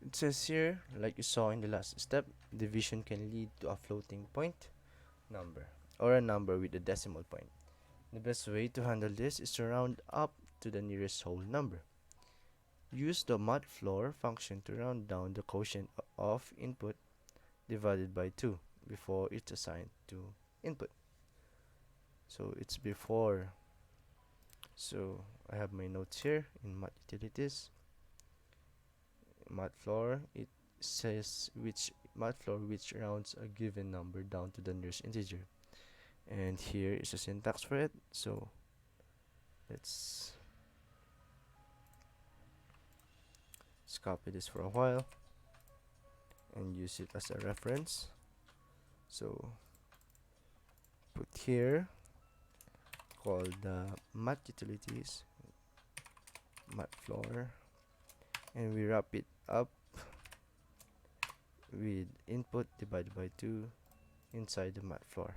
It says here, like you saw in the last step, division can lead to a floating point number or a number with a decimal point. The best way to handle this is to round up to the nearest whole number. Use the matfloor function to round down the quotient of input divided by 2 before it's assigned to input. So it's before. So I have my notes here in math utilities. Matfloor, it says which matfloor which rounds a given number down to the nearest integer. And here is a syntax for it. So let's copy this for a while and use it as a reference. So put here called the math utilities matfloor, and we wrap it up with input divided by 2 inside the matfloor.